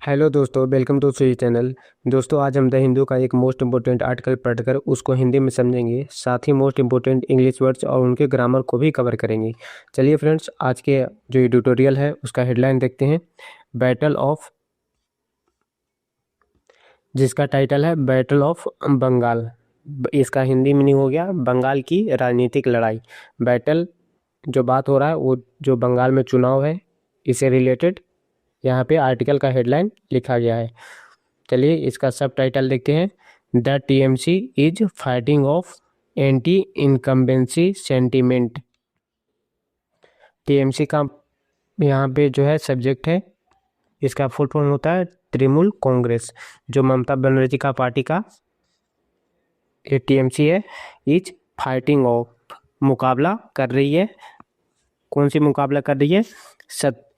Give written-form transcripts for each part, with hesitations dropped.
Hello दोस्तों, welcome to C channel. दोस्तों, आज हम द हिंदू का एक मोस्ट इम्पोर्टेंट आर्टिकल पढ़कर उसको हिंदी में समझेंगे। साथ ही मोस्ट इम्पोर्टेंट इंग्लिश वर्ड्स और उनके ग्रामर को भी कवर करेंगे। चलिए फ्रेंड्स, आज के जो एडिटोरियल है उसका हेडलाइन देखते हैं। बैटल ऑफ, जिसका टाइटल है बैटल ऑफ बंगाल। इसका हिंदी मीनिंग हो गया बंगाल की राजनीतिक लड़ाई। बैटल, जो बात हो रहा है वो जो बंगाल में चुनाव है, इसे रिलेटेड यहाँ पे आर्टिकल का हेडलाइन लिखा गया है। चलिए इसका सब टाइटल देखते हैं। The TMC is fighting of anti incumbency sentiment. TMC का यहाँ पे जो है सब्जेक्ट है, इसका फुल फॉर्म होता है तृणमूल कांग्रेस। जो ममता बनर्जी का पार्टी का ये टीएमसी है। इज फाइटिंग ऑफ, मुकाबला कर रही है। कौन सी मुकाबला कर रही है?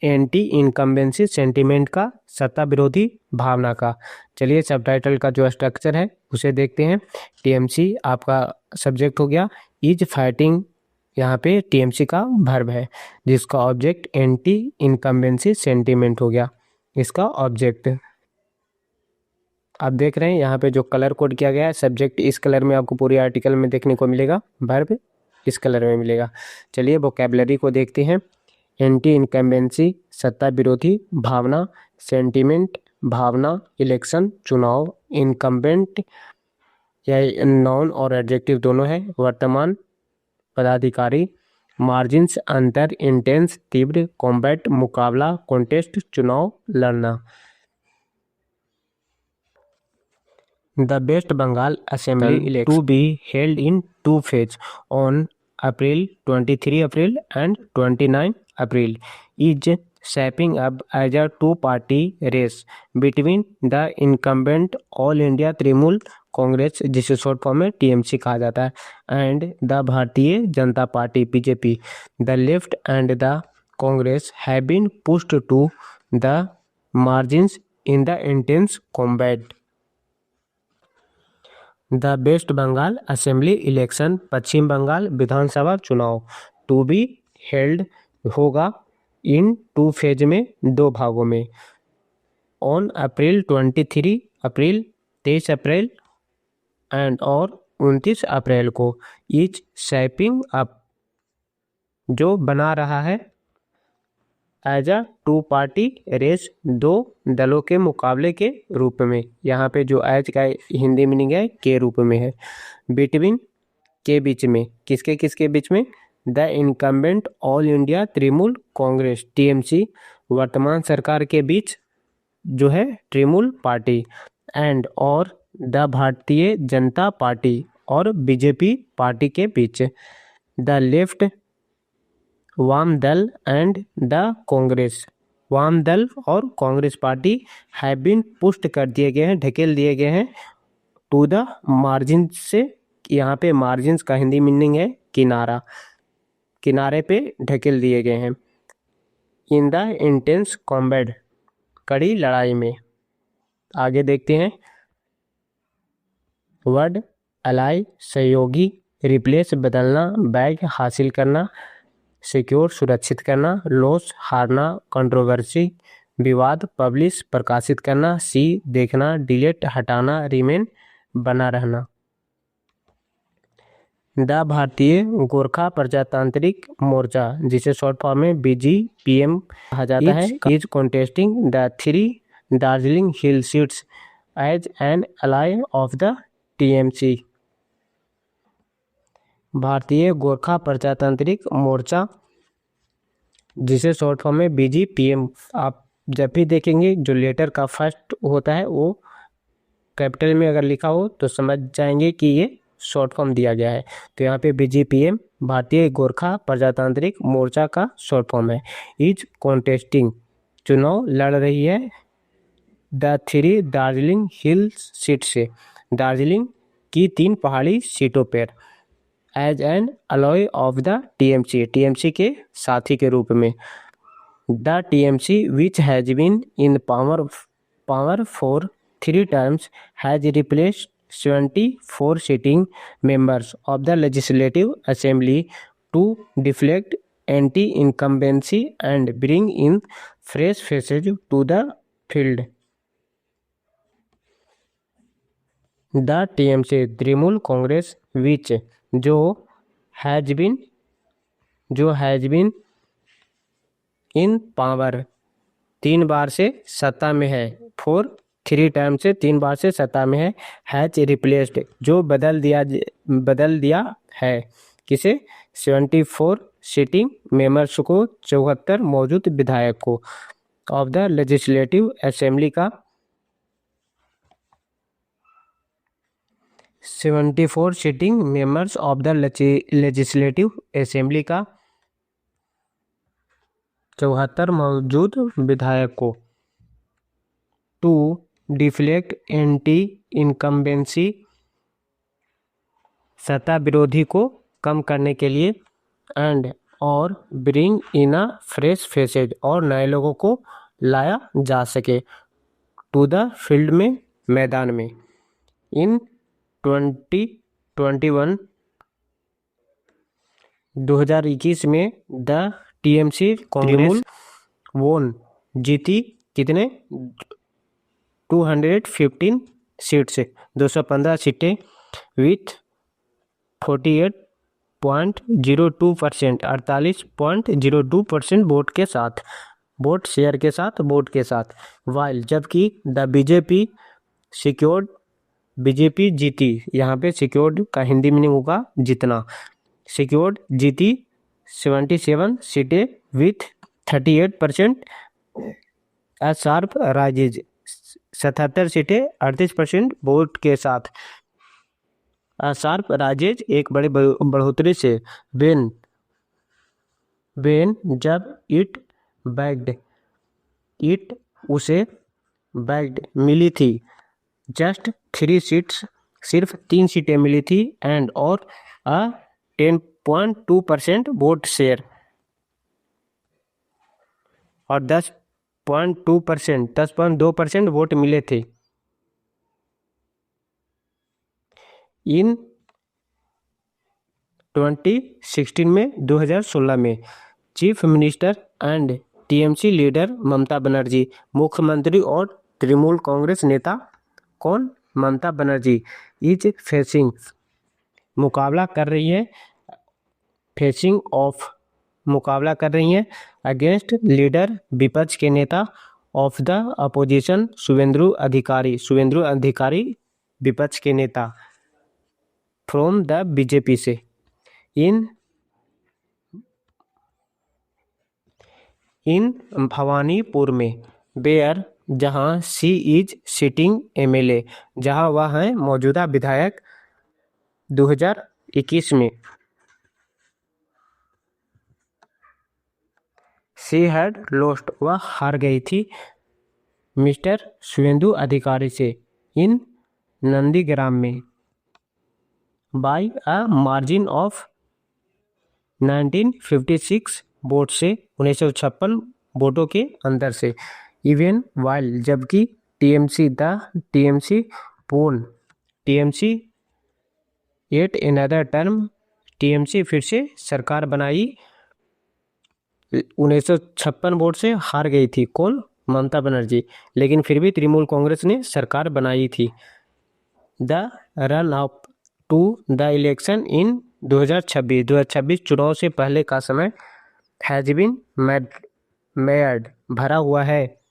एंटी इनकम्बेंसी सेंटीमेंट का, सत्ता विरोधी भावना का। चलिए सब टाइटल का जो स्ट्रक्चर है उसे देखते हैं। टीएमसी आपका सब्जेक्ट हो गया। इज फाइटिंग, यहाँ पे टीएमसी का वर्ब है जिसका ऑब्जेक्ट एंटी इनकम्बेंसी सेंटीमेंट हो गया। इसका ऑब्जेक्ट आप देख रहे हैं यहाँ पे जो कलर कोड किया गया है, सब्जेक्ट इस कलर में आपको पूरी आर्टिकल में देखने को मिलेगा, वर्ब इस कलर में मिलेगा। चलिए वोकैबुलरी को देखते हैं। एंटी इनकम्बेंसी, सत्ता विरोधी भावना, सेंटीमेंट भावना, इलेक्शन चुनाव, इनकम्बेंट यह नाउन और एडजेक्टिव दोनों है, वर्तमान पदाधिकारी, मार्जिन्स अंतर, इंटेंस तीव्र, कॉम्बैट मुकाबला, कॉन्टेस्ट चुनाव लड़ना। The West Bengal Assembly election to be held in two phases on April 23 April and 29 April is shaping up as a two-party race between the incumbent All India Trinamool Congress, जिसे short form में TMC कहा जाता है, and the Bharatiya Janata party BJP. The left and the Congress have been pushed to the margins in the intense combat. The West Bengal assembly election, Paschim Bangal विधानसभा चुनाव, to be held होगा इन two phase में, दो भागों में, on April 23 April 23 April and और 29 अप्रैल को। Etch shopping up, जो बना रहा है, as a two party race, दो दलों के मुकाबले के रूप में। यहाँ पे जो एज का हिंदी मीनिंग है के रूप में है। बिटवीन, के बीच में, किसके किसके बीच में? The incumbent all India Trinamool Congress TMC, वर्तमान सरकार के बीच जो है तृणमूल पार्टी, एंड और द भारतीय जनता पार्टी और बीजेपी पार्टी के बीच। द लेफ्ट, वाम दल एंड द कांग्रेस, वाम दल और कांग्रेस पार्टी हैव बीन पुष्ट कर दिए गए हैं, ढकेल दिए गए हैं, टू द मार्जिन से। यहाँ पे मार्जिन्स का हिंदी मीनिंग है किनारा, किनारे पे ढकेल दिए गए हैं। इन द इंटेंस कॉम्बैट, कड़ी लड़ाई में। आगे देखते हैं। वर्ड अलाई, सहयोगी, रिप्लेस बदलना, बैग हासिल करना, सिक्योर सुरक्षित करना, लॉस हारना, कंट्रोवर्सी विवाद, पब्लिश प्रकाशित करना, सी देखना, डिलीट हटाना, रिमेन बना रहना। द भारतीय गोरखा प्रजातांत्रिक मोर्चा, जिसे शॉर्ट फॉर्म में बीजीपीएम कहा जाता है, is contesting the 3 Darjeeling hill seats as an ally of the TMC. Bharatiya Gorkha प्रजातांत्रिक मोर्चा, जिसे शॉर्ट फॉर्म में बीजीपीएम, आप जब भी देखेंगे जो लेटर का फर्स्ट होता है वो कैपिटल में अगर लिखा हो तो समझ जाएंगे कि ये शॉर्ट फॉर्म दिया गया है। तो यहाँ पे बीजीपीएम भारतीय गोरखा प्रजातांत्रिक मोर्चा का शॉर्ट फॉर्म है। इज कॉन्टेस्टिंग, चुनाव लड़ रही है, द 3 दार्जिलिंग हिल सीट से, दार्जिलिंग की 3 पहाड़ी सीटों पर, as an ally of the TMC, TMC के साथी के रूप में। The TMC which has been in power for 3 terms has replaced 74 sitting members of the Legislative Assembly to deflect anti-incumbency and bring in fresh faces to the field. The TMC Trinamool Congress which जो has been in power 3 बार से सत्ता में है, 3 time से 3 बार से सत्ता में है, हैज रिप्लेस्ड जो बदल दिया है किसे 74 सिटिंग मेंबर्स को 74 मौजूद विधायक को ऑफ द लेजिस्लेटिव असेंबली का 74 sitting members of the legislative assembly का 74 मौजूद विधायक को टू डिफ्लेक्ट एंटी इनकम्बेंसी सत्ता विरोधी को कम करने के लिए एंड और bring in a fresh faces और नए लोगों को लाया जा सके टू द फील्ड में मैदान में इन 2021 में द टीएमसी कांग्रेस वोन जीती कितने 215 सीट से 215 सीटें विथ 48.02% 48.02% वोट शेयर के साथ वाइल जबकि द बीजेपी जीती, यहाँ पे सिक्योर्ड का हिंदी मीनिंग होगा जीतना, सिक्योर्ड जीती 77 सीटें विथ 38% ए शार्प राइजेज 77 सीटें 38% वोट के साथ शार्प राजेज एक बड़े बढ़ोतरी से वेन जब उसे बैग्ड मिली थी जस्ट 3 सीट्स सिर्फ 3 सीटें मिली थी एंड और 10.2% वोट शेयर और 10.2% वोट मिले थे इन 2016 में chief minister and TMC leader Mamata Banerjee मुख्यमंत्री और तृणमूल कांग्रेस नेता कौन ममता बनर्जी इज फेसिंग मुकाबला कर रही है अगेंस्ट लीडर विपक्ष के नेता ऑफ द अपोजिशन शुवेंदु अधिकारी विपक्ष के नेता फ्रॉम द बीजेपी से इन भवानीपुर में बेयर जहां सी इज सिटिंग एमएलए जहां वह है मौजूदा विधायक 2021 में सी हैड लॉस्ट वह हार गई थी मिस्टर शुवेंदु अधिकारी से इन नंदीग्राम में by a margin of 1956 vote से 1956 वोटों के अंतर से इवन वाइल जबकि TMC at another term TMC फिर से सरकार बनाई 1956 वोट से हार गई थी कौन ममता बनर्जी लेकिन फिर भी तृणमूल कांग्रेस ने सरकार बनाई थी the run up to the election in 2026 चुनाव से पहले का समय हैज बीन मेड भरा हुआ है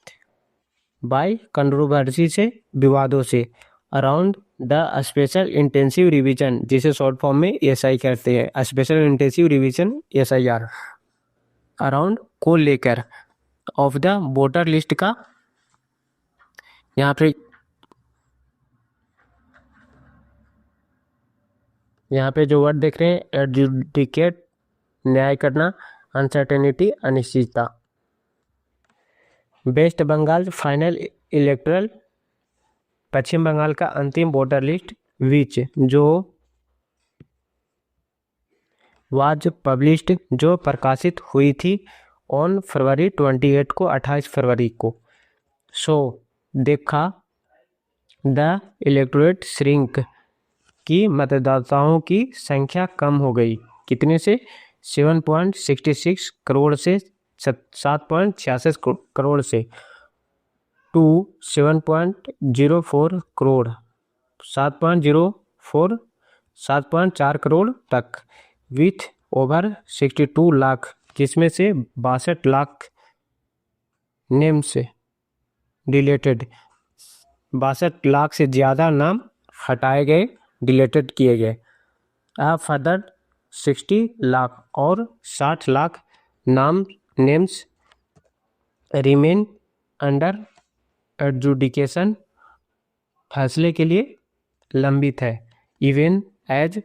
बाय कंट्रोवर्सी से विवादों से around the special intensive revision जिसे शॉर्ट फॉर्म में एसआई कहते हैं special intensive revision SIR around को लेकर ऑफ द वोटर लिस्ट का यहाँ पे जो वर्ड देख रहे हैं एडजुडिकेट न्याय करना अनसर्टेनिटी अनिश्चितता वेस्ट बंगाल फाइनल इलेक्टोरल पश्चिम बंगाल का अंतिम वोटर लिस्ट विच जो वाज पब्लिश्ड जो प्रकाशित हुई थी ऑन फरवरी 28 को 28 फरवरी को सो देखा द इलेक्टोरेट श्रिंक की मतदाताओं की संख्या कम हो गई कितने से 7.66 करोड़ से 7.66 करोड़ से टू 7.04 करोड़ 7.04 7.4 करोड़ तक विथ ओवर 62 लाख, जिसमें से 62 लाख नेम से डिलीटेड, 62 लाख से ज़्यादा नाम हटाए गए, डिलीटेड किए गए। फर्दर 60 लाख और 60 lakh names remain under adjudication, फैसले के लिए लंबित है। इवन एज,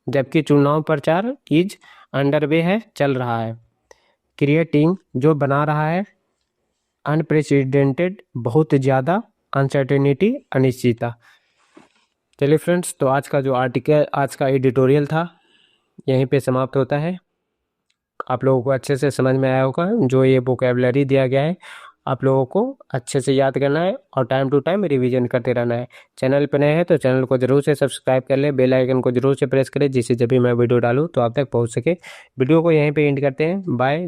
जबकि चुनाव प्रचार इज अंडरवे है, चल रहा है। क्रिएटिंग, जो बना रहा है अनप्रेसिडेंटेड, बहुत ज़्यादा अनसर्टेनिटी, अनिश्चितता। चलिए फ्रेंड्स, तो आज का एडिटोरियल था यहीं पे समाप्त होता है। आप लोगों को अच्छे से समझ में आया होगा। जो ये वोकैबुलरी दिया गया है आप लोगों को अच्छे से याद करना है और टाइम टू टाइम रिवीजन करते रहना है। चैनल पर नए हैं तो चैनल को जरूर से सब्सक्राइब कर लें, बेल आइकन को जरूर से प्रेस करें, जिससे जब भी मैं वीडियो डालूँ तो आप तक पहुंच सके। वीडियो को यहीं पे एंड करते हैं। बाय।